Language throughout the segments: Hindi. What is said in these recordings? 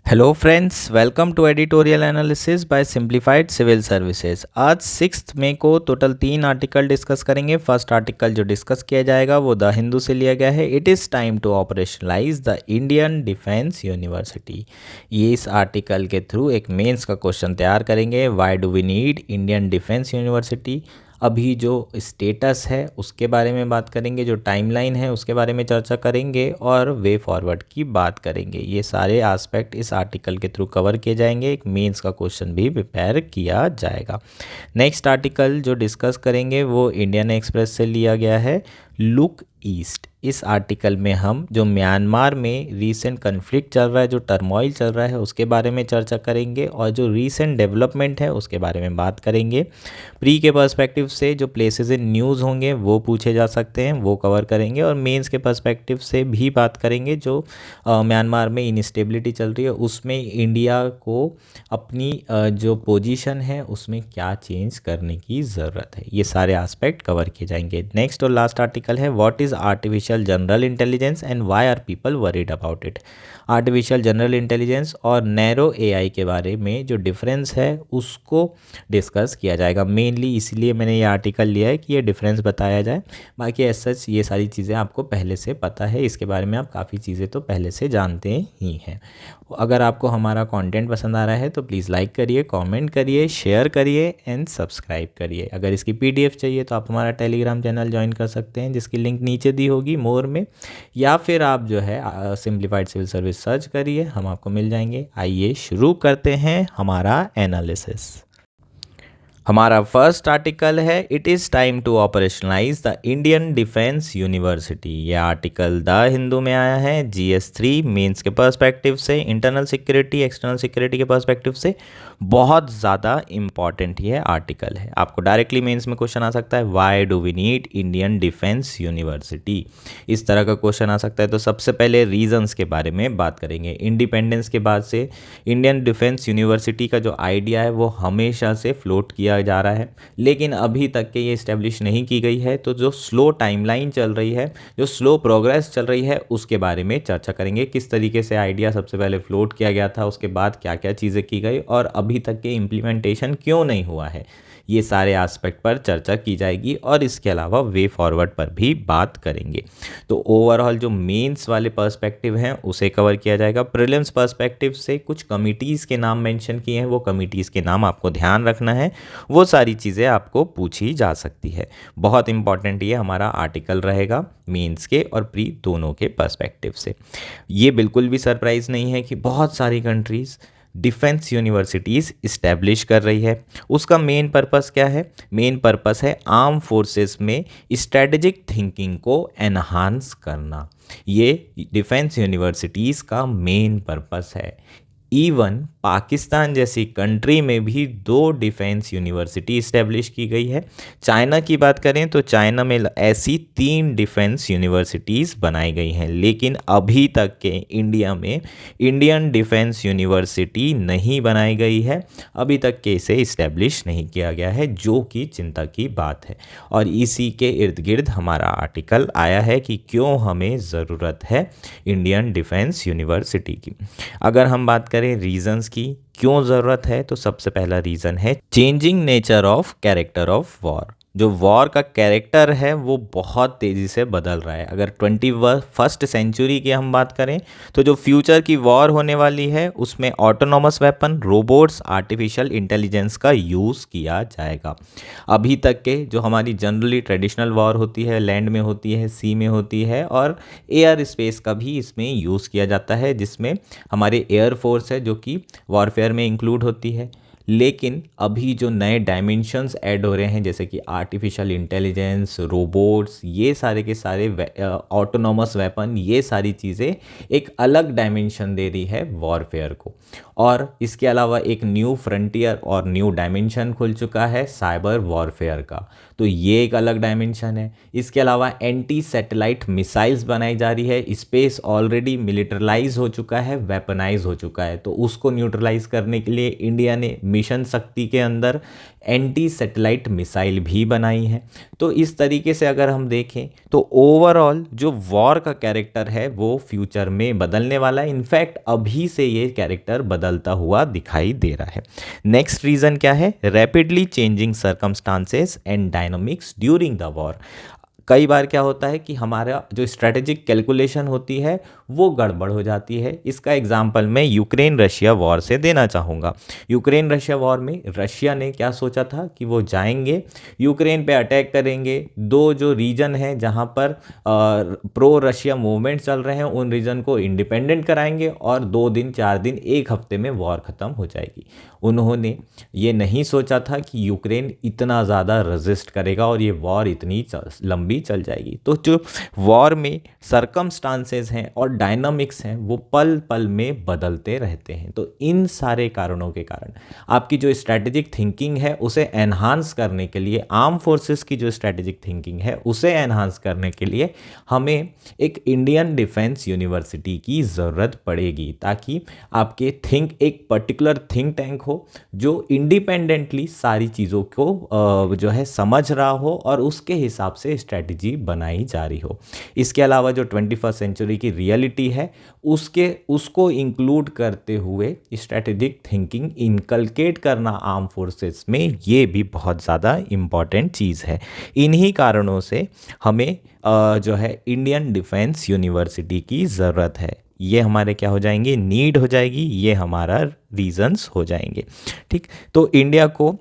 Hello friends, welcome to editorial analysis by simplified civil services. आज 6 मई को टोटल 3 आर्टिकल डिस्कस करेंगे। फर्स्ट आर्टिकल जो डिस्कस किया जाएगा वो द हिंदू से लिया गया है। It is time to operationalise the Indian defence university. ये इस आर्टिकल के थ्रू एक मेंस का क्वेश्चन तैयार करेंगे। Why do we need Indian defence university. अभी जो स्टेटस है उसके बारे में बात करेंगे, जो टाइमलाइन है उसके बारे में चर्चा करेंगे और वे फॉरवर्ड की बात करेंगे। ये सारे एस्पेक्ट इस आर्टिकल के थ्रू कवर किए जाएंगे। एक मेंस का क्वेश्चन भी प्रिपेयर किया जाएगा। नेक्स्ट आर्टिकल जो डिस्कस करेंगे वो इंडियन एक्सप्रेस से लिया गया है। Look east. इस आर्टिकल में हम जो म्यांमार में रीसेंट कन्फ्लिक्ट चल रहा है, जो टर्मोइल चल रहा है, उसके बारे में चर्चा करेंगे और जो रीसेंट डेवलपमेंट है उसके बारे में बात करेंगे। प्री के पर्सपेक्टिव से जो प्लेसेस इन न्यूज़ होंगे वो पूछे जा सकते हैं, वो कवर करेंगे। और मेंस के पर्सपेक्टिव से भी बात करेंगे। जो म्यांमार में इनस्टेबिलिटी चल रही है उसमें इंडिया को अपनी जो पोजीशन है उसमें क्या चेंज करने की ज़रूरत है, ये सारे एस्पेक्ट कवर किए जाएंगे। नेक्स्ट और लास्ट आर्टिकल है what is artificial general intelligence and why are people worried about it. Artificial general intelligence और नैरो एआई के बारे में जो डिफरेंस है उसको डिस्कस किया जाएगा। मेनली इसलिए मैंने ये आर्टिकल लिया है कि ये डिफरेंस बताया जाए। बाकी एज सच ये सारी चीज़ें आपको पहले से पता है, इसके बारे में आप काफ़ी चीज़ें तो पहले से जानते ही हैं। अगर आपको हमारा कंटेंट पसंद आ रहा है तो प्लीज़ लाइक करिए, कमेंट करिए, शेयर करिए एंड सब्सक्राइब करिए। अगर इसकी पीडीएफ चाहिए तो आप हमारा टेलीग्राम चैनल ज्वाइन कर सकते हैं जिसकी लिंक नीचे दी होगी मोर में, या फिर आप जो है सिंप्लीफाइड सिविल सर्विस सर्च करिए, हम आपको मिल जाएंगे। आइए शुरू करते हैं हमारा एनालिसिस। हमारा फर्स्ट आर्टिकल है it is time to operationalise the Indian defence university. यह आर्टिकल द हिंदू में आया है। GS3 मेंस के पर्सपेक्टिव से, इंटरनल सिक्योरिटी एक्सटर्नल सिक्योरिटी के पर्सपेक्टिव से बहुत ज़्यादा इम्पॉर्टेंट ये आर्टिकल है। आपको डायरेक्टली मेंस में क्वेश्चन आ सकता है why do we need Indian defence university, इस तरह का क्वेश्चन आ सकता है। तो सबसे पहले रीजंस के बारे में बात करेंगे। इंडिपेंडेंस के बाद से इंडियन डिफेंस यूनिवर्सिटी का जो आइडिया है वो हमेशा से फ्लोट किया जा रहा है, लेकिन अभी तक के ये इस्टेब्लिश नहीं की गई है। तो जो स्लो टाइमलाइन चल रही है, जो स्लो प्रोग्रेस चल रही है, उसके बारे में चर्चा करेंगे। किस तरीके से आइडिया सबसे पहले फ्लोट किया गया था, उसके बाद क्या क्या चीज़ें की गई और अभी तक के इम्प्लीमेंटेशन क्यों नहीं हुआ है, ये सारे एस्पेक्ट पर चर्चा की जाएगी। और इसके अलावा वे फॉरवर्ड पर भी बात करेंगे। तो ओवरऑल जो मेंस वाले पर्सपेक्टिव हैं उसे कवर किया जाएगा। प्रीलिम्स पर्सपेक्टिव से कुछ कमिटीज़ के नाम मेंशन किए हैं, वो कमिटीज़ के नाम आपको ध्यान रखना है, वो सारी चीज़ें आपको पूछी जा सकती है। बहुत इंपॉर्टेंट ये हमारा आर्टिकल रहेगा मेंस के और प्री दोनों के पर्सपेक्टिव से। ये बिल्कुल भी सरप्राइज़ नहीं है कि बहुत सारी कंट्रीज़ डिफेंस यूनिवर्सिटीज़ इस्टेब्लिश कर रही है। उसका मेन पर्पस क्या है? मेन पर्पस है आर्म फोर्सेस में स्ट्रेटेजिक थिंकिंग को एनहांस करना। ये डिफेंस यूनिवर्सिटीज़ का मेन पर्पस है। इवन पाकिस्तान जैसी कंट्री में भी 2 डिफेंस यूनिवर्सिटी इस्टेब्लिश की गई है। चाइना की बात करें तो चाइना में ऐसी 3 डिफेंस यूनिवर्सिटीज़ बनाई गई हैं, लेकिन अभी तक के इंडिया में इंडियन डिफेंस यूनिवर्सिटी नहीं बनाई गई है। अभी तक के इसे इस्टेब्लिश नहीं किया गया है, जो कि चिंता की बात है। और इसी के इर्द गिर्द हमारा आर्टिकल आया है कि क्यों हमें ज़रूरत है इंडियन डिफेंस यूनिवर्सिटी की। अगर हम बात करें रीजंस की क्यों ज़रूरत है, तो सबसे पहला रीज़न है changing nature of character of war. जो वॉर का कैरेक्टर है वो बहुत तेज़ी से बदल रहा है। अगर 21st सेंचुरी की हम बात करें तो जो फ्यूचर की वॉर होने वाली है उसमें autonomous weapon, robots, artificial intelligence का यूज़ किया जाएगा। अभी तक के जो हमारी जनरली ट्रेडिशनल वॉर होती है, लैंड में होती है, सी में होती है और एयर स्पेस का भी इसमें यूज़ किया जाता है, जिसमें हमारे एयर फोर्स है जो कि वॉरफेयर में इंक्लूड होती है। लेकिन अभी जो नए डायमेंशंस ऐड हो रहे हैं जैसे कि आर्टिफिशियल इंटेलिजेंस, रोबोट्स, ये सारे के सारे ऑटोनॉमस वेपन, ये सारी चीज़ें एक अलग डायमेंशन दे रही है वॉरफेयर को। और इसके अलावा एक न्यू फ्रंटियर और न्यू डायमेंशन खुल चुका है साइबर वॉरफेयर का, तो ये एक अलग डायमेंशन है। इसके अलावा एंटी सैटेलाइट मिसाइल्स बनाई जा रही है, स्पेस ऑलरेडी मिलिटरलाइज हो चुका है, वेपनाइज हो चुका है, तो उसको न्यूट्रलाइज करने के लिए इंडिया ने मिशन शक्ति के अंदर एंटी सैटेलाइट मिसाइल भी बनाई है। तो इस तरीके से अगर हम देखें तो ओवरऑल जो वॉर का कैरेक्टर है वो फ्यूचर में बदलने वाला है, इनफैक्ट अभी से ये कैरेक्टर बदलता हुआ दिखाई दे रहा है। नेक्स्ट रीज़न क्या है? Rapidly changing circumstances and dynamics during the war. कई बार क्या होता है कि हमारा जो स्ट्रेटेजिक कैलकुलेशन होती है वो गड़बड़ हो जाती है। इसका एग्जांपल मैं यूक्रेन रशिया वॉर से देना चाहूँगा। यूक्रेन रशिया वॉर में रशिया ने क्या सोचा था कि वो जाएंगे यूक्रेन पे अटैक करेंगे, दो जो रीजन है जहाँ पर प्रो रशिया मूवमेंट चल रहे हैं उन रीजन को इंडिपेंडेंट कराएंगे और 2 दिन 4 दिन 1 हफ्ते में वॉर ख़त्म हो जाएगी। उन्होंने ये नहीं सोचा था कि यूक्रेन इतना ज़्यादा रेजिस्ट करेगा और ये वॉर इतनी लंबी चल जाएगी। तो जो वॉर में सरकमस्टांसेस हैं और डायनामिक्स हैं वो पल पल में बदलते रहते हैं। तो इन सारे कारणों के कारण आपकी जो स्ट्रैटेजिक थिंकिंग है उसे एनहांस करने के लिए, आर्म फोर्सेस की जो स्ट्रैटेजिक थिंकिंग है उसे एनहांस करने के लिए हमें एक इंडियन डिफेंस यूनिवर्सिटी की ज़रूरत पड़ेगी, ताकि आपके एक पर्टिकुलर थिंक टैंक हो जो इंडिपेंडेंटली सारी चीज़ों को जो है समझ रहा हो और उसके हिसाब से स्ट्रैटेजी बनाई जा रही हो। इसके अलावा जो 21st सेंचुरी की रियलिटी है उसको इंक्लूड करते हुए स्ट्रैटेजिक थिंकिंग इनकलकेट करना आर्म फोर्सेस में, ये भी बहुत ज़्यादा इम्पॉर्टेंट चीज़ है। इन्हीं कारणों से हमें जो है इंडियन डिफेंस यूनिवर्सिटी की ज़रूरत है। ये हमारे क्या हो जाएंगे? नीड हो जाएगी, ये हमारा रीजंस हो जाएंगे। ठीक, तो इंडिया को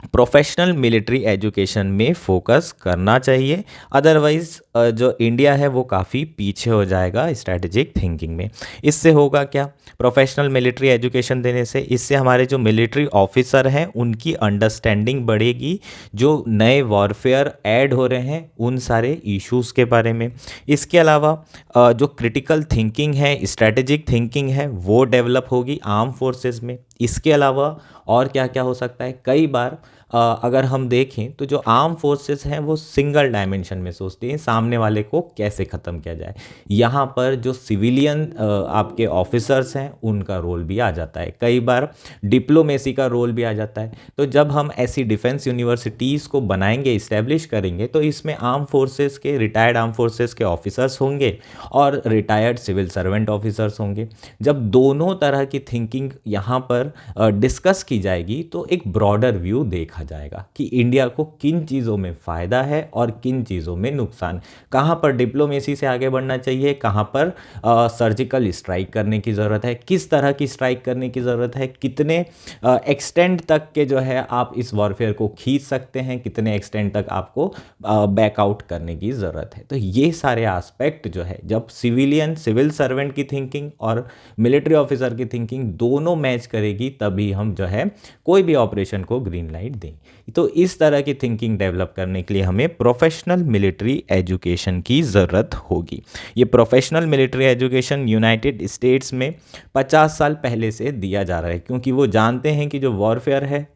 प्रोफेशनल मिलिट्री एजुकेशन में फोकस करना चाहिए, अदरवाइज़ जो इंडिया है वो काफ़ी पीछे हो जाएगा स्ट्रैटेजिक थिंकिंग में। इससे होगा क्या? प्रोफेशनल मिलिट्री एजुकेशन देने से इससे हमारे जो मिलिट्री ऑफिसर हैं उनकी अंडरस्टैंडिंग बढ़ेगी, जो नए वॉरफेयर ऐड हो रहे हैं उन सारे इश्यूज़ के बारे में। इसके अलावा जो क्रिटिकल थिंकिंग है, स्ट्रैटेजिक थिंकिंग है, वो डेवलप होगी आर्म फोर्सेस में। इसके अलावा और क्या क्या हो सकता है? कई बार अगर हम देखें तो जो आर्म फोर्सेस हैं वो सिंगल डायमेंशन में सोचती हैं, सामने वाले को कैसे ख़त्म किया जाए। यहाँ पर जो सिविलियन आपके ऑफिसर्स हैं उनका रोल भी आ जाता है, कई बार डिप्लोमेसी का रोल भी आ जाता है। तो जब हम ऐसी डिफेंस यूनिवर्सिटीज़ को बनाएंगे, इस्टेब्लिश करेंगे, तो इसमें आर्म फोर्सेस के, रिटायर्ड आर्म फोर्सेस के ऑफिसर्स होंगे और रिटायर्ड सिविल सर्वेंट ऑफिसर्स होंगे। जब दोनों तरह की थिंकिंग यहाँ पर डिस्कस की जाएगी तो एक ब्रॉडर व्यू देखा जाएगा कि इंडिया को किन चीज़ों में फ़ायदा है और किन चीज़ों में नुकसान, कहाँ पर डिप्लोमेसी से आगे बढ़ना चाहिए, कहाँ पर सर्जिकल स्ट्राइक करने की ज़रूरत है, किस तरह की स्ट्राइक करने की ज़रूरत है, कितने एक्सटेंड तक के जो है आप इस वॉरफेयर को खींच सकते हैं, कितने एक्सटेंड तक आपको बैकआउट करने की ज़रूरत है। तो ये सारे एस्पेक्ट जो है, जब सिविल सर्वेंट की थिंकिंग और मिलिट्री ऑफिसर की थिंकिंग दोनों मैच करेगी तभी हम जो है कोई भी ऑपरेशन को ग्रीन लाइट दें। तो इस तरह की थिंकिंग डेवलप करने के लिए हमें प्रोफेशनल मिलिट्री एजुकेशन की ज़रूरत होगी। ये professional military education United states में 50 साल पहले से दिया जा रहा है, क्योंकि वो जानते हैं कि जो वॉरफेयर है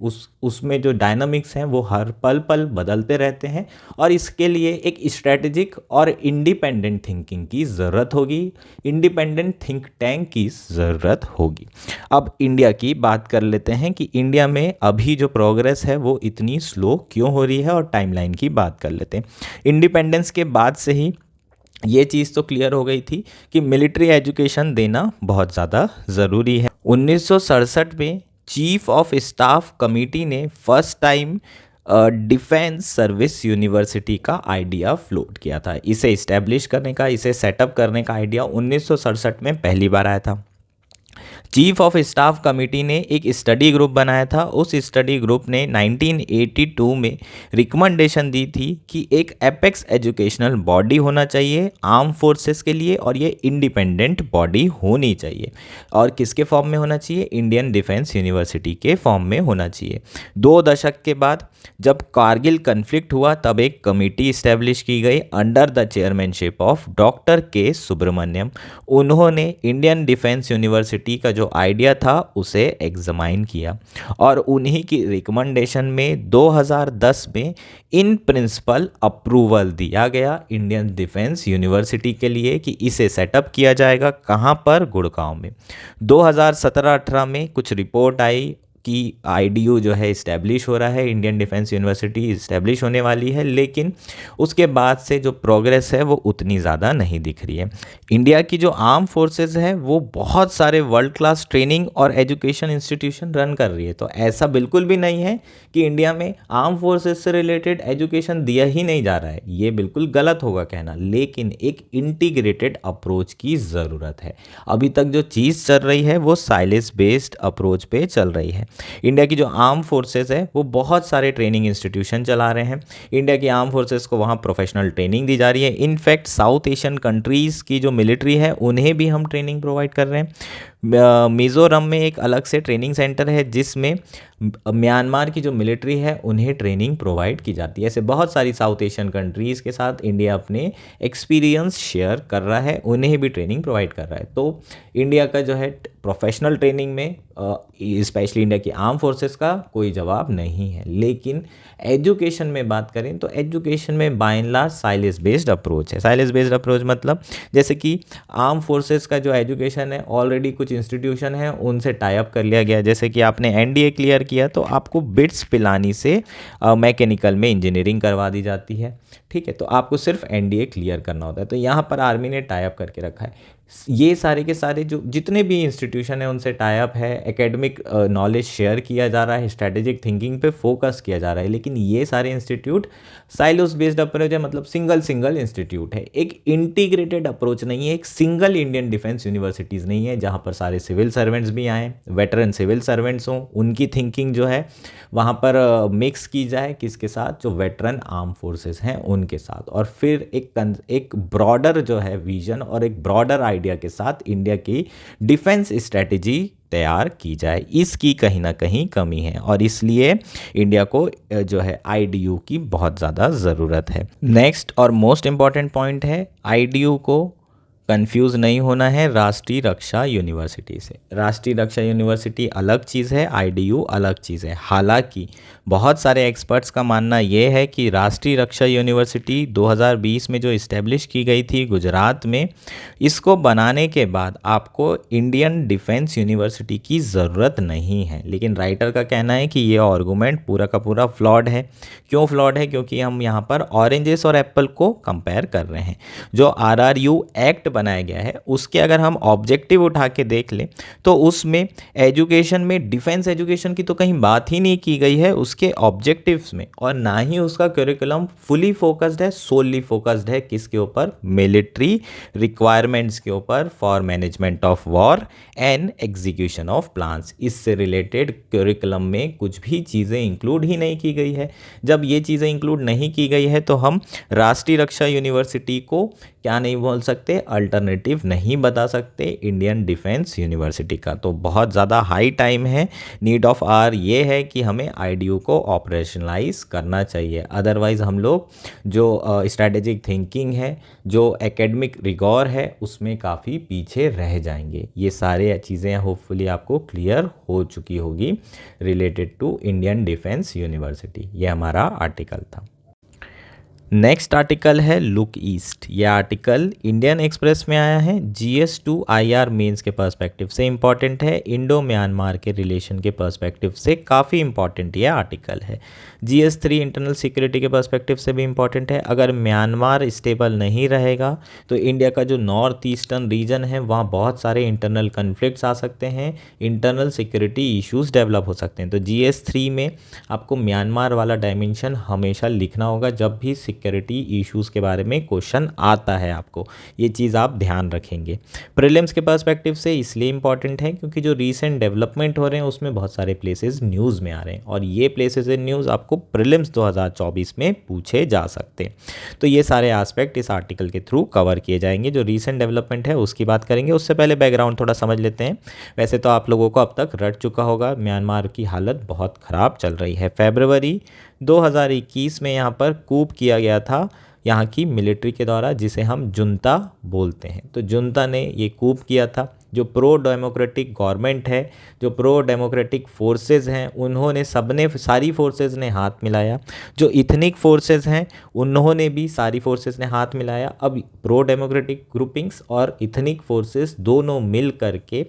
उसमें जो डायनामिक्स हैं वो हर पल पल बदलते रहते हैं और इसके लिए एक स्ट्रेटेजिक और इंडिपेंडेंट थिंकिंग की ज़रूरत होगी, इंडिपेंडेंट थिंक टैंक की ज़रूरत होगी। अब इंडिया की बात कर लेते हैं कि इंडिया में अभी जो प्रोग्रेस है वो इतनी स्लो क्यों हो रही है, और टाइमलाइन की बात कर लेते हैं। इंडिपेंडेंस के बाद से ही ये चीज़ तो क्लियर हो गई थी कि मिलिट्री एजुकेशन देना बहुत ज़्यादा ज़रूरी है। 1967 में चीफ ऑफ स्टाफ कमेटी ने first time defence service university का आइडिया फ्लोट किया था। इसे इस्टेब्लिश करने का, इसे सेटअप करने का आइडिया 1967 में पहली बार आया था। चीफ ऑफ स्टाफ कमेटी ने एक स्टडी ग्रुप बनाया था। उस स्टडी ग्रुप ने 1982 में रिकमेंडेशन दी थी कि एक एपेक्स एजुकेशनल बॉडी होना चाहिए आर्म फोर्सेस के लिए, और ये इंडिपेंडेंट बॉडी होनी चाहिए। और किसके फॉर्म में होना चाहिए? इंडियन डिफेंस यूनिवर्सिटी के फॉर्म में होना चाहिए। 2 दशक के बाद जब कारगिल कन्फ्लिक्ट हुआ तब एक कमेटी इस्टेब्लिश की गई under the chairmanship of doctor के सुब्रमण्यम। उन्होंने इंडियन डिफेंस यूनिवर्सिटी का का जो आइडिया था उसे एग्जामाइन किया और उन्हीं की रिकमेंडेशन में 2010 में इन प्रिंसिपल अप्रूवल दिया गया इंडियन डिफेंस यूनिवर्सिटी के लिए कि इसे सेटअप किया जाएगा। कहाँ पर? गुड़गांव में। 2017-18 में कुछ रिपोर्ट आई कि आईडीयू जो है इस्टेब्लिश हो रहा है, इंडियन डिफेंस यूनिवर्सिटी इस्टेब्लिश होने वाली है, लेकिन उसके बाद से जो प्रोग्रेस है वो उतनी ज़्यादा नहीं दिख रही है। इंडिया की जो आर्म फोर्सेस है वो बहुत सारे वर्ल्ड क्लास ट्रेनिंग और एजुकेशन इंस्टीट्यूशन रन कर रही है, तो ऐसा बिल्कुल भी नहीं है कि इंडिया में आर्म फोर्सेस से रिलेटेड एजुकेशन दिया ही नहीं जा रहा है, ये बिल्कुल गलत होगा कहना। लेकिन एक इंटीग्रेटेड अप्रोच की ज़रूरत है। अभी तक जो चीज़ चल रही है वो साइलेंस बेस्ड अप्रोच पे चल रही है। इंडिया की जो आर्म फोर्सेस है वो बहुत सारे ट्रेनिंग इंस्टीट्यूशन चला रहे हैं। इंडिया की आर्म फोर्सेस को वहाँ प्रोफेशनल ट्रेनिंग दी जा रही है। इनफैक्ट साउथ एशियन कंट्रीज़ की जो मिलिट्री है उन्हें भी हम ट्रेनिंग प्रोवाइड कर रहे हैं। मिज़ोरम में एक अलग से ट्रेनिंग सेंटर है जिसमें म्यांमार की जो मिलिट्री है उन्हें ट्रेनिंग प्रोवाइड की जाती है। ऐसे बहुत सारी साउथ एशियन कंट्रीज़ के साथ इंडिया अपने एक्सपीरियंस शेयर कर रहा है, उन्हें भी ट्रेनिंग प्रोवाइड कर रहा है। तो इंडिया का जो है प्रोफेशनल ट्रेनिंग में स्पेशली इंडिया की आर्म फोर्सेस का कोई जवाब नहीं है। लेकिन एजुकेशन में बात करें तो एजुकेशन में by and large silence based approach है। साइलेंस बेस्ड अप्रोच मतलब जैसे कि आर्म फोर्सेस का जो एजुकेशन है ऑलरेडी कुछ इंस्टीट्यूशन है उनसे टाई अप कर लिया गया। जैसे कि आपने एनडीए क्लियर किया तो आपको बिट्स पिलानी से मैकेनिकल में इंजीनियरिंग करवा दी जाती है, ठीक है, तो आपको सिर्फ एनडीए क्लियर करना होता है। तो यहाँ पर आर्मी ने टाई अप करके रखा है। ये सारे के सारे जो जितने भी इंस्टीट्यूशन है उनसे टाई अप है, एकेडमिक नॉलेज शेयर किया जा रहा है, स्ट्रैटेजिक थिंकिंग पे फोकस किया जा रहा है। लेकिन ये सारे इंस्टीट्यूट साइलोस बेस्ड अप्रोच है, मतलब सिंगल इंस्टीट्यूट है, एक इंटीग्रेटेड अप्रोच नहीं है, एक सिंगल इंडियन डिफेंस यूनिवर्सिटीज़ नहीं है जहाँ पर सारे सिविल सर्वेंट्स भी आएँ, वेटरन सिविल सर्वेंट्स हों, उनकी थिंकिंग जो है वहाँ पर मिक्स की जाए किसके साथ? जो वेटरन आर्म फोर्सेस हैं उनके साथ, और फिर एक ब्रॉडर जो है विजन और एक ब्रॉडर आइडिया के साथ इंडिया की डिफेंस स्ट्रेटेजी तैयार की जाए। इसकी कहीं ना कहीं कमी है और इसलिए इंडिया को जो है आईडीयू की बहुत ज़्यादा ज़रूरत है। नेक्स्ट और मोस्ट इम्पॉर्टेंट पॉइंट है, आईडीयू को कंफ्यूज नहीं होना है राष्ट्रीय रक्षा यूनिवर्सिटी से। राष्ट्रीय रक्षा यूनिवर्सिटी अलग चीज़ है, आईडीयू अलग चीज़ है। हालांकि बहुत सारे एक्सपर्ट्स का मानना ये है कि राष्ट्रीय रक्षा यूनिवर्सिटी 2020 में जो इस्टेब्लिश की गई थी गुजरात में, इसको बनाने के बाद आपको इंडियन डिफेंस यूनिवर्सिटी की ज़रूरत नहीं है। लेकिन राइटर का कहना है कि ये आर्गूमेंट पूरा का पूरा फ्लॉड है। क्यों फ्लॉड है? क्योंकि हम यहाँ पर ऑरेंजेस और एप्पल को कंपेयर कर रहे हैं। जो आरआरयू एक्ट बनाया गया है उसके अगर हम ऑब्जेक्टिव उठा के देख लें तो उसमें एजुकेशन में डिफेंस एजुकेशन की तो कहीं बात ही नहीं की गई है उसके ऑब्जेक्टिव्स में, और ना ही उसका करिकुलम फुली फोकस्ड है, सोली फोकस्ड है किसके ऊपर? मिलिट्री रिक्वायरमेंट्स के ऊपर for management of war and execution of plans. इससे रिलेटेड करिकुलम में कुछ भी चीज़ें इंक्लूड ही नहीं की गई है। जब ये चीज़ें इंक्लूड नहीं की गई है तो हम राष्ट्रीय रक्षा यूनिवर्सिटी को क्या नहीं बोल सकते? अल्टरनेटिव नहीं बता सकते इंडियन डिफेंस यूनिवर्सिटी का। तो बहुत ज़्यादा हाई टाइम है, नीड ऑफ आवर ये है कि हमें आईडीयू को ऑपरेशनलाइज करना चाहिए। अदरवाइज़ हम लोग जो स्ट्रैटेजिक थिंकिंग है, जो एकेडमिक रिगॉर है, उसमें काफ़ी पीछे रह जाएंगे। ये सारे चीज़ें होपफुली आपको क्लियर हो चुकी होगी related to Indian defence university. ये हमारा आर्टिकल था। नेक्स्ट आर्टिकल है लुक ईस्ट। ये आर्टिकल इंडियन एक्सप्रेस में आया है। GS2 IR मेंस के पर्सपेक्टिव से इम्पॉर्टेंट है, इंडो म्यांमार के रिलेशन के पर्सपेक्टिव से काफ़ी इम्पॉर्टेंट ये आर्टिकल है। GS3 इंटरनल सिक्योरिटी के पर्सपेक्टिव से भी इम्पॉर्टेंट है। अगर म्यांमार स्टेबल नहीं रहेगा तो इंडिया का जो नॉर्थ ईस्टर्न रीजन है वहाँ बहुत सारे इंटरनल कन्फ्लिक्ट्स आ सकते हैं, इंटरनल सिक्योरिटी इश्यूज डेवलप हो सकते हैं। तो GS3 में आपको म्यांमार वाला डायमेंशन हमेशा लिखना होगा जब भी सिक्योरिटी इश्यूज़ के बारे में क्वेश्चन आता है। आपको ये चीज़ आप ध्यान रखेंगे। प्रीलिम्स के पर्सपेक्टिव से इसलिए इंपॉर्टेंट है क्योंकि जो रीसेंट डेवलपमेंट हो रहे हैं उसमें बहुत सारे प्लेसेस न्यूज़ में आ रहे हैं और ये प्लेसेस इन न्यूज़ आपको प्रीलिम्स 2024 में पूछे जा सकते हैं। तो ये सारे एस्पेक्ट इस आर्टिकल के थ्रू कवर किए जाएंगे। जो रीसेंट डेवलपमेंट है उसकी बात करेंगे, उससे पहले बैकग्राउंड थोड़ा समझ लेते हैं। वैसे तो आप लोगों को अब तक रट चुका होगा, म्यांमार की हालत बहुत ख़राब चल रही है। फरवरी 2021 में यहाँ पर कूप किया गया था यहाँ की मिलिट्री के द्वारा, जिसे हम जुंता बोलते हैं। तो जुंता ने ये कूप किया था। जो प्रो डेमोक्रेटिक गवर्नमेंट है, जो प्रो डेमोक्रेटिक फोर्सेस हैं, उन्होंने सबने सारी फोर्सेस ने हाथ मिलाया। जो इथनिक फोर्सेस हैं उन्होंने भी, सारी फोर्सेस ने हाथ मिलाया। अब प्रो डेमोक्रेटिक ग्रुपिंग्स और इथनिक फोर्सेस दोनों मिल करके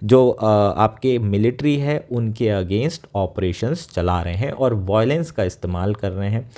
जो आपके मिलिट्री है उनके अगेंस्ट ऑपरेशंस चला रहे हैं और वायलेंस का इस्तेमाल कर रहे हैं,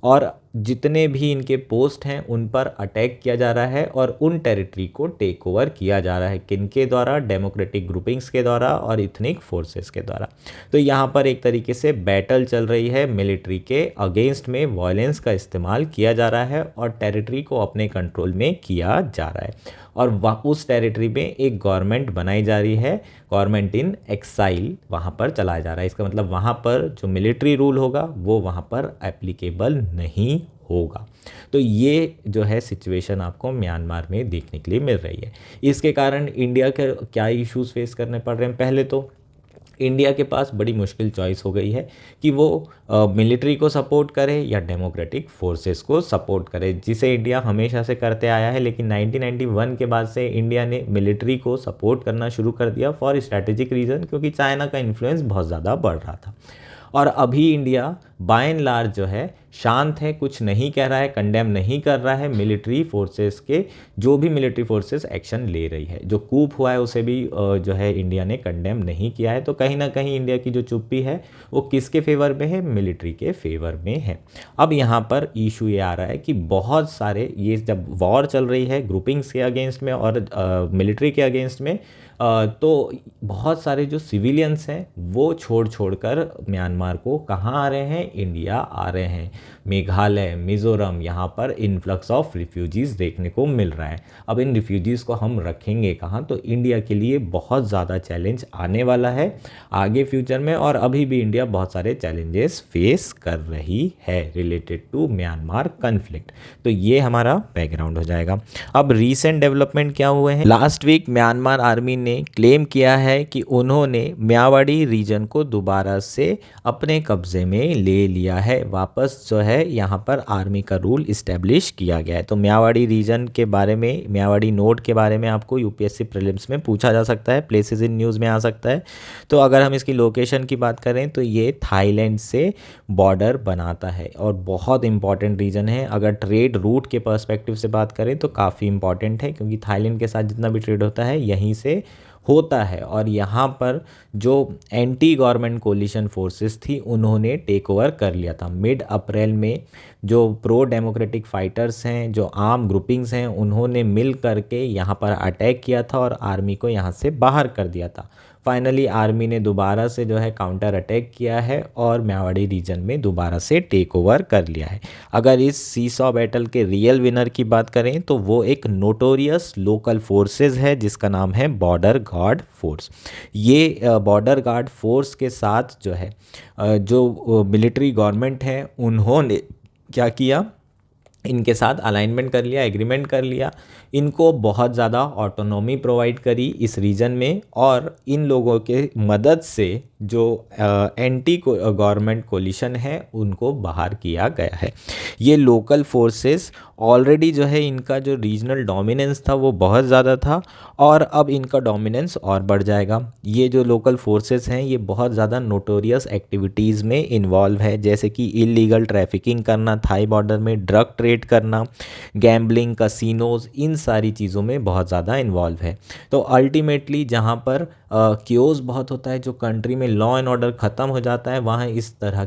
और जितने भी इनके पोस्ट हैं उन पर अटैक किया जा रहा है और उन टेरिटरी को टेक ओवर किया जा रहा है। किनके द्वारा? डेमोक्रेटिक ग्रुपिंग्स के द्वारा और इथनिक फोर्सेस के द्वारा। तो यहाँ पर एक तरीके से बैटल चल रही है, मिलिट्री के अगेंस्ट में वायलेंस का इस्तेमाल किया जा रहा है और टेरिटरी को अपने कंट्रोल में किया जा रहा है। और उस टेरिटरी में एक गवर्नमेंट बनाई जा रही है, गवर्नमेंट इन एक्साइल वहाँ पर चलाया जा रहा है। इसका मतलब वहाँ पर जो मिलिट्री रूल होगा वो वहाँ पर एप्लीकेबल नहीं होगा। तो ये जो है सिचुएशन आपको म्यांमार में देखने के लिए मिल रही है। इसके कारण इंडिया के क्या इश्यूज फेस करने पड़ रहे हैं? पहले तो इंडिया के पास बड़ी मुश्किल चॉइस हो गई है कि वो मिलिट्री को सपोर्ट करे या डेमोक्रेटिक फोर्सेस को सपोर्ट करे, जिसे इंडिया हमेशा से करते आया है। लेकिन 1991 के बाद से इंडिया ने मिलिट्री को सपोर्ट करना शुरू कर दिया फॉर स्ट्रैटेजिक रीज़न, क्योंकि चाइना का इन्फ्लुएंस बहुत ज़्यादा बढ़ रहा था। और अभी इंडिया बाय एंड लार्ज जो है शांत है, कुछ नहीं कह रहा है, कंडेम नहीं कर रहा है मिलिट्री फोर्सेस के, जो भी मिलिट्री फोर्सेस एक्शन ले रही है। जो कूप हुआ है उसे भी जो है इंडिया ने कंडेम नहीं किया है। तो कहीं ना कहीं इंडिया की जो चुप्पी है वो किसके फेवर में है? मिलिट्री के फेवर में है। अब यहाँ पर इशू ये आ रहा है कि बहुत सारे, ये जब वॉर चल रही है ग्रुपिंग्स के अगेंस्ट में और मिलिट्री के अगेंस्ट में, तो बहुत सारे जो सिविलियंस हैं वो छोड़ कर म्यांमार को कहाँ आ रहे हैं? इंडिया आ रहे हैं। मेघालय, मिज़ोरम, यहाँ पर इन्फ्लक्स ऑफ रिफ्यूजीज़ देखने को मिल रहा है। अब इन रिफ्यूजीज़ को हम रखेंगे कहाँ? तो इंडिया के लिए बहुत ज़्यादा चैलेंज आने वाला है आगे फ्यूचर में, और अभी भी इंडिया बहुत सारे चैलेंजेस फेस कर रही है रिलेटेड टू म्यांमार कन्फ्लिक्ट। तो ये हमारा बैकग्राउंड हो जाएगा। अब रीसेंट डेवलपमेंट क्या हुए हैं? लास्ट वीक म्यांमार आर्मी ने क्लेम किया है कि उन्होंने म्यावाड़ी रीजन को दोबारा से अपने कब्जे में ले लिया है। वापस जो है यहाँ पर आर्मी का रूल इस्टेब्लिश किया गया है। तो म्यावाड़ी रीजन के बारे में, म्यावाड़ी नोड के बारे में आपको यूपीएससी प्रीलिम्स में पूछा जा सकता है, प्लेसेस इन न्यूज़ में आ सकता है। तो अगर हम इसकी लोकेशन की बात करें तो ये थाईलैंड से बॉर्डर बनाता है और बहुत इंपॉर्टेंट रीजन है। अगर ट्रेड रूट के पर्सपेक्टिव से बात करें तो काफ़ी इंपॉर्टेंट है, क्योंकि थाईलैंड के साथ जितना भी ट्रेड होता है यहीं से होता है। और यहाँ पर जो एंटी गवर्नमेंट कोलिशन फोर्सेस थी उन्होंने टेक ओवर कर लिया था। मिड अप्रैल में जो प्रो डेमोक्रेटिक फाइटर्स हैं, जो आर्म ग्रुपिंग्स हैं, उन्होंने मिल करके यहाँ पर अटैक किया था और आर्मी को यहाँ से बाहर कर दिया था। फाइनली आर्मी ने दोबारा से जो है काउंटर अटैक किया है और म्यावाड़ी रीजन में दोबारा से टेक ओवर कर लिया है। अगर इस सीसॉ बैटल के रियल विनर की बात करें तो वो एक नोटोरियस लोकल फोर्सेस है जिसका नाम है बॉर्डर गार्ड फोर्स। ये बॉर्डर गार्ड फोर्स के साथ जो है जो मिलिट्री गवर्नमेंट है उन्होंने क्या किया? इनके साथ अलाइनमेंट कर लिया, एग्रीमेंट कर लिया, इनको बहुत ज़्यादा ऑटोनॉमी प्रोवाइड करी इस रीजन में, और इन लोगों के मदद से जो एंटी गवर्नमेंट कोलिशन है उनको बाहर किया गया है। ये लोकल फोर्सेस ऑलरेडी जो है इनका जो रीजनल डोमिनेंस था वो बहुत ज़्यादा था, और अब इनका डोमिनेंस और बढ़ जाएगा। ये जो लोकल फोर्सेस हैं ये बहुत ज़्यादा नोटोरियस एक्टिविटीज़ में इन्वॉल्व है, जैसे कि इलीगल ट्रैफिकिंग करना थाई बॉर्डर में, ड्रग ट्रेड करना, गैम्बलिंग, कसिनोज, इन सारी चीज़ों में बहुत ज़्यादा इन्वॉल्व है। तो अल्टीमेटली जहाँ पर क्योस बहुत होता है, जो कंट्री में लॉ एंड ऑर्डर ख़त्म हो जाता है, वहाँ इस तरह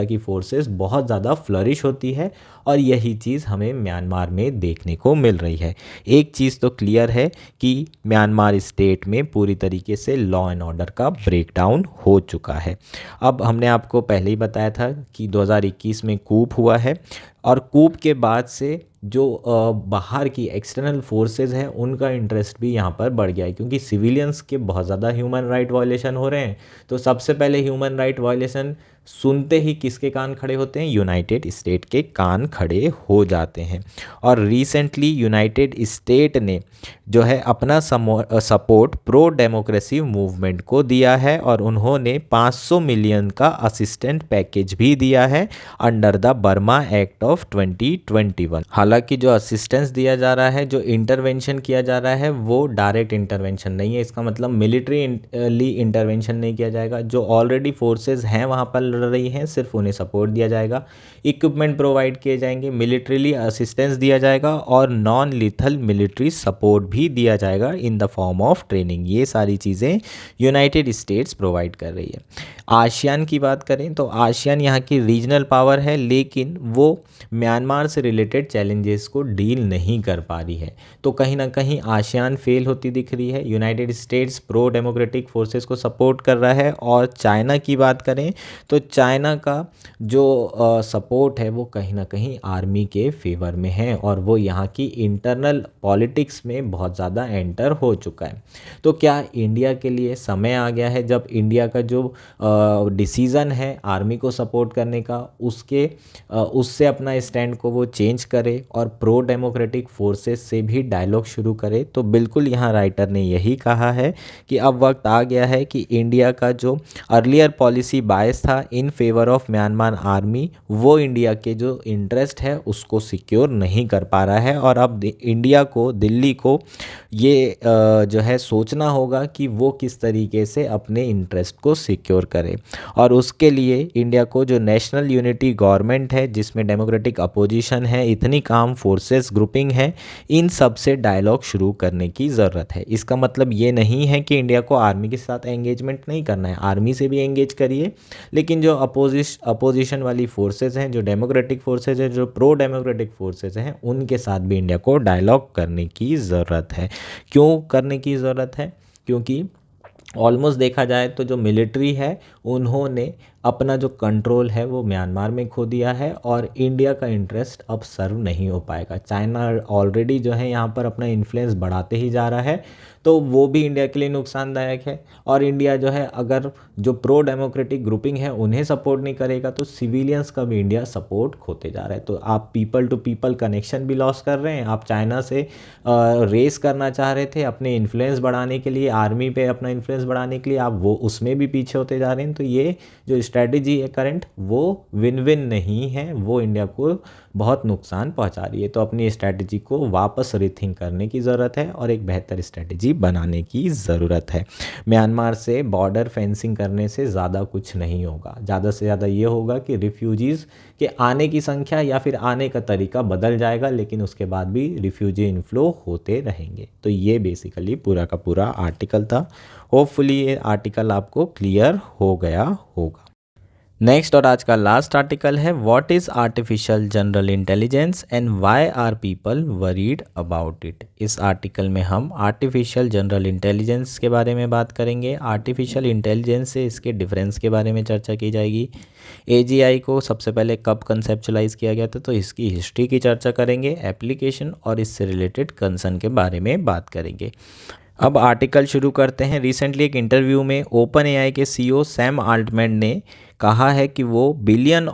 की फोर्सेस बहुत ज़्यादा फ्लरिश होती है, और यही चीज़ हमें म्यांमार में देखने को मिल रही है। एक चीज़ तो क्लियर है कि म्यांमार स्टेट में पूरी तरीके से लॉ एंड ऑर्डर का ब्रेकडाउन हो चुका है। अब हमने आपको पहले ही बताया था कि 2021 में कूप हुआ है, और कूप के बाद से जो बाहर की एक्सटर्नल फोर्सेस हैं उनका इंटरेस्ट भी यहाँ पर बढ़ गया है, क्योंकि सिविलियंस के बहुत ज़्यादा ह्यूमन राइट वायलेशन हो रहे हैं। तो सबसे पहले ह्यूमन राइट वायलेशन सुनते ही किसके कान खड़े होते हैं? यूनाइटेड स्टेट के कान खड़े हो जाते हैं। और रिसेंटली यूनाइटेड स्टेट ने जो है अपना सपोर्ट प्रो डेमोक्रेसी मूवमेंट को दिया है, और उन्होंने 500 मिलियन का असिस्टेंट पैकेज भी दिया है under the Burma act of of 2021। हालांकि जो असिस्टेंस दिया जा रहा है, जो इंटरवेंशन किया जा रहा है, वो डायरेक्ट इंटरवेंशन नहीं है। इसका मतलब मिलिट्री इंटरवेंशन नहीं किया जाएगा। जो ऑलरेडी फोर्सेस हैं वहाँ पर लड़ रही हैं, सिर्फ उन्हें सपोर्ट दिया जाएगा, इक्विपमेंट प्रोवाइड किए जाएंगे, मिलिट्रीली असिस्टेंस दिया जाएगा और नॉन लीथल मिलिट्री सपोर्ट भी दिया जाएगा in the form of training. ये सारी चीज़ें यूनाइटेड स्टेट्स प्रोवाइड कर रही है। आसियान की बात करें तो आसियान यहाँ की रीजनल पावर है, लेकिन वो म्यांमार से रिलेटेड चैलेंजेस को डील नहीं कर पा रही है। तो कहीं ना कहीं आसियान फेल होती दिख रही है। United states pro democratic forces को सपोर्ट कर रहा है। और चाइना की बात करें तो चाइना का जो सपोर्ट है वो कहीं ना कहीं आर्मी के फेवर में है और वो यहाँ की इंटरनल पॉलिटिक्स में बहुत ज़्यादा एंटर हो चुका है। तो क्या इंडिया के लिए समय आ गया है जब इंडिया का जो डिसीज़न है आर्मी को सपोर्ट करने का, उससे अपना स्टैंड को वो चेंज करे और प्रो डेमोक्रेटिक फोर्सेस से भी डायलॉग शुरू करे? तो बिल्कुल यहाँ राइटर ने यही कहा है कि अब वक्त आ गया है कि इंडिया का जो अर्लियर पॉलिसी बायस था in favour of Myanmar army, वो इंडिया के जो इंटरेस्ट है उसको सिक्योर नहीं कर पा रहा है। और अब इंडिया को, दिल्ली को ये जो है सोचना होगा कि वो किस तरीके से अपने इंटरेस्ट को सिक्योर करे। और उसके लिए इंडिया को जो नेशनल यूनिटी गवर्नमेंट है जिसमें डेमोक्रेटिक अपोजिशन है, इतनी काम फोर्सेस ग्रुपिंग है, इन सब से डायलॉग शुरू करने की ज़रूरत है। इसका मतलब ये नहीं है कि इंडिया को आर्मी के साथ एंगेजमेंट नहीं करना है, आर्मी से भी एंगेज करिए, लेकिन जो अपोजिशन वाली फोर्सेस हैं, जो डेमोक्रेटिक फोर्सेस हैं, जो प्रो डेमोक्रेटिक फोर्सेस हैं, उनके साथ भी इंडिया को डायलॉग करने की ज़रूरत है। क्यों करने की ज़रूरत है? क्योंकि ऑलमोस्ट देखा जाए तो जो मिलिट्री है उन्होंने अपना जो कंट्रोल है वो म्यांमार में खो दिया है और इंडिया का इंटरेस्ट अब सर्व नहीं हो पाएगा। चाइना ऑलरेडी जो है यहाँ पर अपना इन्फ्लुएंस बढ़ाते ही जा रहा है, तो वो भी इंडिया के लिए नुकसानदायक है। और इंडिया जो है अगर जो प्रो डेमोक्रेटिक ग्रुपिंग है उन्हें सपोर्ट नहीं करेगा तो सिविलियंस का भी इंडिया सपोर्ट खोते जा रहा है। तो आप पीपल टू पीपल कनेक्शन भी लॉस कर रहे हैं। आप चाइना से रेस करना चाह रहे थे अपने इन्फ्लुएंस बढ़ाने के लिए, आर्मी पे अपना इन्फ्लुएंस बढ़ाने के लिए, आप वो उसमें भी पीछे होते जा रहे हैं। तो ये जो स्ट्रैटेजी है करंट, वो विन विन नहीं है, वो इंडिया को बहुत नुकसान पहुंचा रही है। तो अपनी स्ट्रैटेजी को वापस रीथिंक करने की ज़रूरत है और एक बेहतर स्ट्रैटेजी बनाने की ज़रूरत है। म्यांमार से बॉर्डर फेंसिंग करने से ज़्यादा कुछ नहीं होगा। ज़्यादा से ज़्यादा ये होगा कि रिफ्यूजीज़ के आने की संख्या या फिर आने का तरीका बदल जाएगा, लेकिन उसके बाद भी रिफ्यूजी इनफ्लो होते रहेंगे। तो ये बेसिकली पूरा का पूरा आर्टिकल था। होपफुली ये आर्टिकल आपको क्लियर हो गया होगा। नेक्स्ट और आज का लास्ट आर्टिकल है what is artificial general intelligence and why are people worried about it. इस आर्टिकल में हम आर्टिफिशियल जनरल इंटेलिजेंस के बारे में बात करेंगे। आर्टिफिशियल इंटेलिजेंस से इसके डिफरेंस के बारे में चर्चा की जाएगी। एजीआई को सबसे पहले कब कंसेप्चुलाइज किया गया था, तो इसकी हिस्ट्री की चर्चा करेंगे, एप्लीकेशन और इससे रिलेटेड कंसर्न के बारे में बात करेंगे। अब आर्टिकल शुरू करते हैं। रिसेंटली एक इंटरव्यू में ओपन एआई के सीईओ सैम आल्टमैन ने कहा है कि वो $1 बिलियन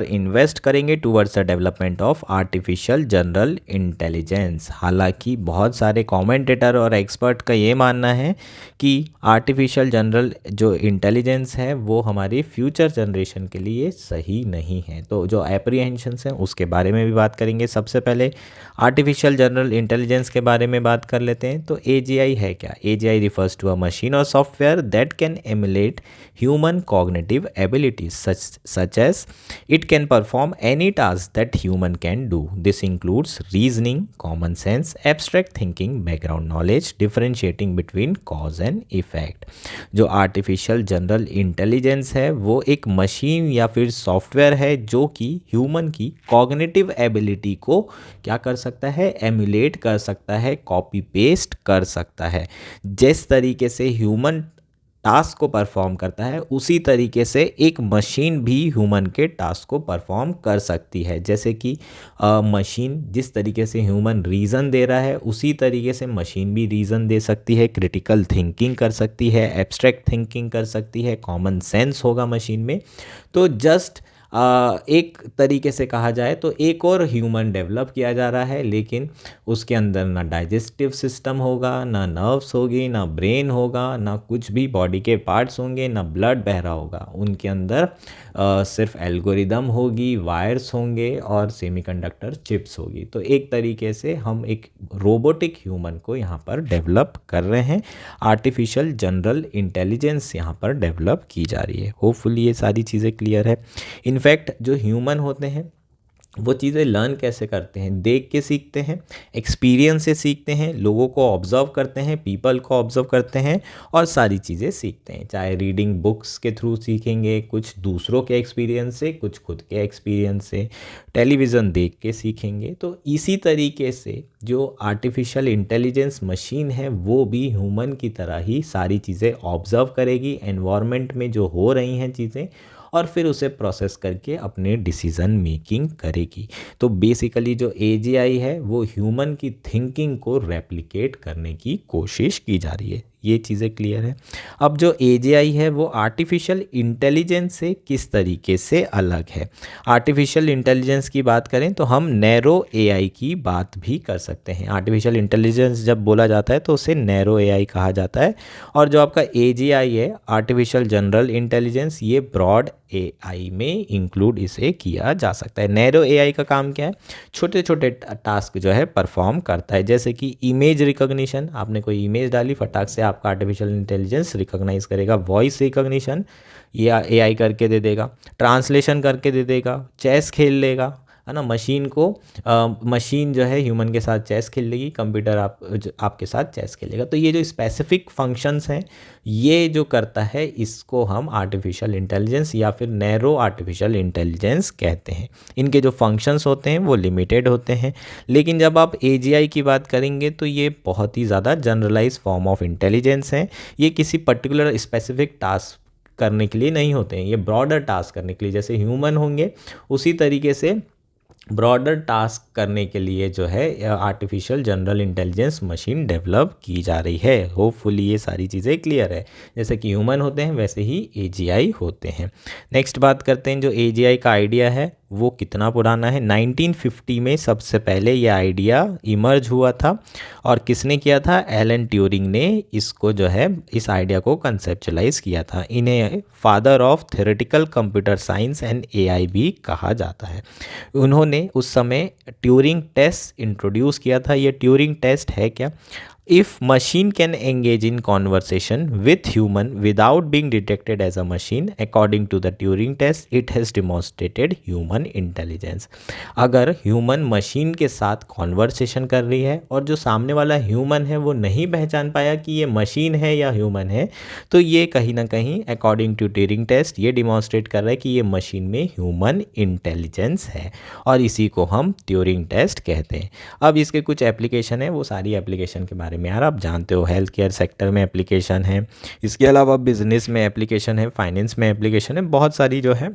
इन्वेस्ट करेंगे towards the development of artificial general intelligence. हालांकि बहुत सारे कमेंटेटर और एक्सपर्ट का ये मानना है कि आर्टिफिशियल जनरल जो इंटेलिजेंस है वो हमारी फ्यूचर जनरेशन के लिए सही नहीं है। तो जो एप्रीहेंशंस हैं उसके बारे में भी बात करेंगे। सबसे पहले आर्टिफिशियल जनरल इंटेलिजेंस के बारे में बात कर लेते हैं। तो एजीआई है क्या? AGI refers to a machine or software that can emulate human cognitive abilities such as it can perform any task that human can do. This includes reasoning, common sense, abstract thinking, background knowledge, differentiating between cause and effect. जो आर्टिफिशियल जनरल इंटेलिजेंस है वो एक मशीन या फिर सॉफ्टवेयर है जो कि ह्यूमन की कॉग्निटिव एबिलिटी को क्या कर सकता है? एमुलेट कर सकता है, कॉपी पेस्ट कर सकता है। जिस तरीके से ह्यूमन टास्क को परफॉर्म करता है उसी तरीके से एक मशीन भी ह्यूमन के टास्क को परफॉर्म कर सकती है। जैसे कि मशीन जिस तरीके से ह्यूमन रीज़न दे रहा है उसी तरीके से मशीन भी रीज़न दे सकती है, क्रिटिकल थिंकिंग कर सकती है, एब्स्ट्रैक्ट थिंकिंग कर सकती है, कॉमन सेंस होगा मशीन में। तो जस्ट एक तरीके से कहा जाए तो एक और ह्यूमन डेवलप किया जा रहा है, लेकिन उसके अंदर ना डाइजेस्टिव सिस्टम होगा, ना नर्व्स होगी, ना ब्रेन होगा, ना कुछ भी बॉडी के पार्ट्स होंगे, ना ब्लड बह रहा होगा। उनके अंदर सिर्फ एल्गोरिदम होगी, वायर्स होंगे और सेमीकंडक्टर चिप्स होगी। तो एक तरीके से हम एक रोबोटिक ह्यूमन को यहाँ पर डेवलप कर रहे हैं। आर्टिफिशियल जनरल इंटेलिजेंस यहाँ पर डेवलप की जा रही है। होपफुली ये सारी चीज़ें क्लियर है। इनफैक्ट जो ह्यूमन होते हैं वो चीज़ें लर्न कैसे करते हैं, देख के सीखते हैं, एक्सपीरियंस से सीखते हैं, लोगों को ऑब्ज़र्व करते हैं, पीपल को ऑब्ज़र्व करते हैं और सारी चीज़ें सीखते हैं। चाहे रीडिंग बुक्स के थ्रू सीखेंगे, कुछ दूसरों के एक्सपीरियंस से, कुछ खुद के एक्सपीरियंस से, टेलीविज़न देख के सीखेंगे। तो इसी तरीके से जो आर्टिफिशियल इंटेलिजेंस मशीन है वो भी ह्यूमन की तरह ही सारी चीज़ें ऑब्ज़र्व करेगी, एनवायरनमेंट में जो हो रही हैं चीज़ें, और फिर उसे प्रोसेस करके अपने डिसीज़न मेकिंग करेगी। तो बेसिकली जो एजीआई है वो ह्यूमन की थिंकिंग को रेप्लिकेट करने की कोशिश की जा रही है। ये चीज़ें क्लियर है। अब जो एजीआई है वो आर्टिफिशियल इंटेलिजेंस से किस तरीके से अलग है। आर्टिफिशियल इंटेलिजेंस की बात करें तो हम नैरो एआई की बात भी कर सकते हैं। आर्टिफिशियल इंटेलिजेंस जब बोला जाता है तो उसे नैरो एआई कहा जाता है, और जो आपका एजीआई है आर्टिफिशियल जनरल इंटेलिजेंस, ये ब्रॉड एआई में इंक्लूड इसे किया जा सकता है। नैरो एआई का काम क्या है, छोटे छोटे टास्क जो है परफॉर्म करता है। जैसे कि इमेज रिकॉग्निशन, आपने कोई इमेज डाली, फटाक से आपका आर्टिफिशियल इंटेलिजेंस रिकॉग्नाइज करेगा। वॉइस रिकॉग्निशन ये एआई करके दे देगा, ट्रांसलेशन करके दे देगा, चेस खेल लेगा, है ना। मशीन जो है ह्यूमन के साथ चेस खेल लेगी, कंप्यूटर आपके साथ चेस खेलेगा। तो ये जो स्पेसिफिक फंक्शंस हैं ये जो करता है इसको हम आर्टिफिशियल इंटेलिजेंस या फिर नैरो आर्टिफिशियल इंटेलिजेंस कहते हैं। इनके जो फंक्शंस होते हैं वो लिमिटेड होते हैं। लेकिन जब आप एजीआई की बात करेंगे तो ये बहुत ही ज़्यादा जनरलाइज फॉर्म ऑफ इंटेलिजेंस है। ये किसी पर्टिकुलर स्पेसिफिक टास्क करने के लिए नहीं होते हैं, ये ब्रॉडर टास्क करने के लिए, जैसे ह्यूमन होंगे उसी तरीके से ब्रॉडर टास्क करने के लिए जो है artificial general intelligence machine develop की जा रही है। होपफुली ये सारी चीज़ें क्लियर है। जैसे कि ह्यूमन होते हैं वैसे ही एजीआई होते हैं। नेक्स्ट बात करते हैं, जो एजीआई का आइडिया है वो कितना पुराना है। 1950 में सबसे पहले ये आइडिया इमर्ज हुआ था, और किसने किया था, एलन ट्यूरिंग ने इसको जो है इस आइडिया को कंसेप्चुलाइज किया था। इन्हें father of theoretical computer science and AI भी कहा जाता है। उन्होंने उस समय ट्यूरिंग टेस्ट इंट्रोड्यूस किया था। ये ट्यूरिंग टेस्ट है क्या, if machine can engage in conversation with human without being detected as a machine, according to the Turing test it has demonstrated human intelligence। अगर ह्यूमन मशीन के साथ कॉन्वर्सेशन कर रही है और जो सामने वाला ह्यूमन है वो नहीं पहचान पाया कि ये मशीन है या ह्यूमन है, तो ये कहीं ना कहीं अकॉर्डिंग टू ट्यूरिंग टेस्ट ये डिमॉन्स्ट्रेट कर रहा है कि ये मशीन में ह्यूमन इंटेलिजेंस है, और इसी को हम ट्यूरिंग टेस्ट कहते हैं। अब इसके कुछ एप्लीकेशन है, वो सारी एप्लीकेशन के बारे में यार आप जानते हो। हेल्थ केयर सेक्टर में एप्लीकेशन है, इसके अलावा बिजनेस में एप्लीकेशन है, फाइनेंस में एप्लीकेशन है, बहुत सारी जो है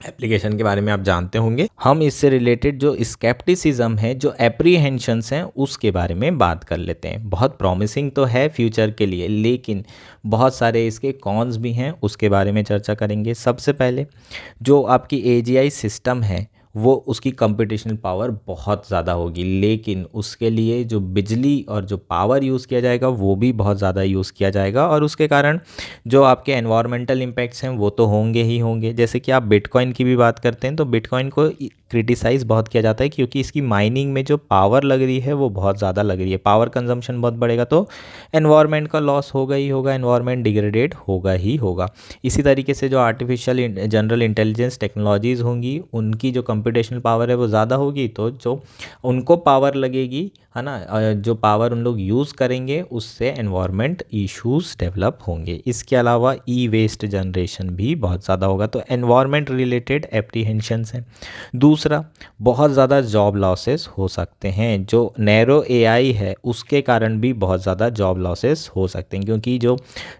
एप्लीकेशन के बारे में आप जानते होंगे। हम इससे रिलेटेड जो स्केप्टिसिज्म है, जो एप्रीहेंशंस हैं, उसके बारे में बात कर लेते हैं। बहुत प्रॉमिसिंग तो है फ्यूचर के लिए, लेकिन बहुत सारे इसके कॉन्स भी हैं, उसके बारे में चर्चा करेंगे। सबसे पहले जो आपकी एजीआई सिस्टम है वो उसकी कंप्यूटेशनल पावर बहुत ज़्यादा होगी, लेकिन उसके लिए जो बिजली और जो पावर यूज़ किया जाएगा वो भी बहुत ज़्यादा यूज़ किया जाएगा, और उसके कारण जो आपके एनवायरमेंटल इम्पैक्ट्स हैं वो तो होंगे ही होंगे। जैसे कि आप बिटकॉइन की भी बात करते हैं तो बिटकॉइन को क्रिटिसाइज़ बहुत किया जाता है क्योंकि इसकी माइनिंग में जो पावर लग रही है वो बहुत ज़्यादा लग रही है। पावर कंजम्पशन बहुत बढ़ेगा तो एनवायरनमेंट का लॉस होगा ही होगा, एनवायरनमेंट डिग्रेडेड होगा ही होगा। इसी तरीके से जो आर्टिफिशियल जनरल इंटेलिजेंस टेक्नोलॉजीज़ होंगी उनकी जो कंप्यूटेशनल पावर है वो ज़्यादा होगी, तो जो उनको पावर लगेगी, है ना, जो पावर उन लोग यूज़ करेंगे उससे एनवायरनमेंट इश्यूज़ डेवलप होंगे। इसके अलावा ई वेस्ट जनरेशन भी बहुत ज़्यादा होगा, तो एनवायरनमेंट रिलेटेड एप्रीहेंशंस हैं। दूसरा, बहुत ज़्यादा जॉब लॉसेस हो सकते हैं। जो नैरो एआई है उसके कारण भी बहुत ज़्यादा जॉब लॉसेस हो सकते हैं, क्योंकि जो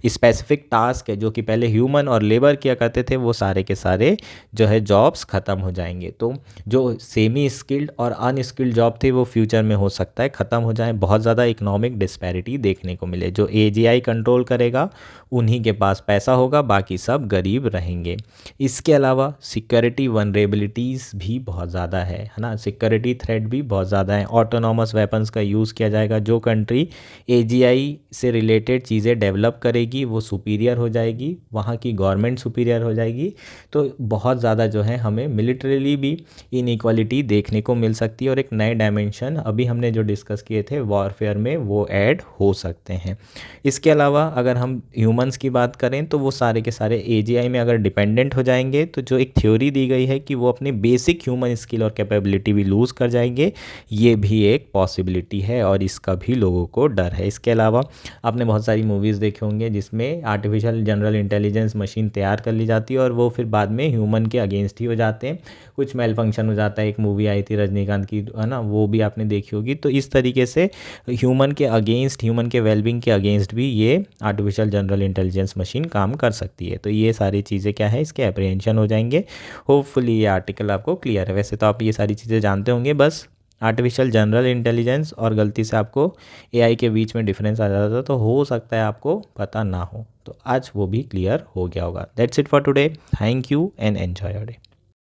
स्पेसिफिक टास्क है जो कि पहले ह्यूमन और लेबर किया करते थे वो सारे के सारे जो है जॉब्स ख़त्म हो जाएंगे। तो जो सेमी स्किल्ड और अनस्किल्ड जॉब थे वो फ्यूचर में हो सकता है है ख़त्म हो जाए, बहुत ज़्यादा इकोनॉमिक डिस्पैरिटी देखने को मिले। जो एजीआई कंट्रोल करेगा उन्हीं के पास पैसा होगा, बाकी सब गरीब रहेंगे। इसके अलावा सिक्योरिटी वनरेबिलिटीज़ भी बहुत ज़्यादा है ना, सिक्योरिटी थ्रेट भी बहुत ज़्यादा है। ऑटोनॉमस वेपन्स का यूज़ किया जाएगा। जो कंट्री एजीआई से रिलेटेड चीज़ें डेवलप करेगी वो सुपीरियर हो जाएगी, वहाँ की गवर्नमेंट सुपीरियर हो जाएगी। तो बहुत ज़्यादा जो है हमें मिलिट्रली भी इनइक्वालिटी देखने को मिल सकती है, और एक नए डायमेंशन अभी हमने जो डिस्कस किए थे वॉरफेयर में वो ऐड हो सकते हैं। इसके अलावा अगर हम ह्यूमंस की बात करें तो वो सारे के सारे एजीआई में अगर डिपेंडेंट हो जाएंगे तो जो एक थ्योरी दी गई है कि वो अपनी बेसिक ह्यूमन स्किल और कैपेबिलिटी भी लूज़ कर जाएंगे, ये भी एक पॉसिबिलिटी है और इसका भी लोगों को डर है। इसके अलावा आपने बहुत सारी मूवीज़ देखे होंगे जिसमें आर्टिफिशियल जनरल इंटेलिजेंस मशीन तैयार कर ली जाती है और वो फिर बाद में ह्यूमन के अगेंस्ट ही हो जाते हैं, कुछ मेल फंक्शन हो जाता है। एक मूवी आई थी रजनीकांत की, है ना, वो भी आपने देखी होगी। तो इस तरीके से ह्यूमन के अगेंस्ट, ह्यूमन के वेलबींग के अगेंस्ट भी ये आर्टिफिशियल जनरल इंटेलिजेंस मशीन काम कर सकती है। तो ये सारी चीज़ें क्या है, इसके अप्रीहेंशन हो जाएंगे। होपफुली ये आर्टिकल आपको क्लियर है। वैसे तो आप ये सारी चीज़ें जानते होंगे, बस आर्टिफिशियल जनरल इंटेलिजेंस और गलती से आपको एआई के बीच में डिफरेंस आ जाता था तो हो सकता है आपको पता ना हो, तो आज वो भी क्लियर हो गया होगा। That's it for today. Thank you and enjoy your day.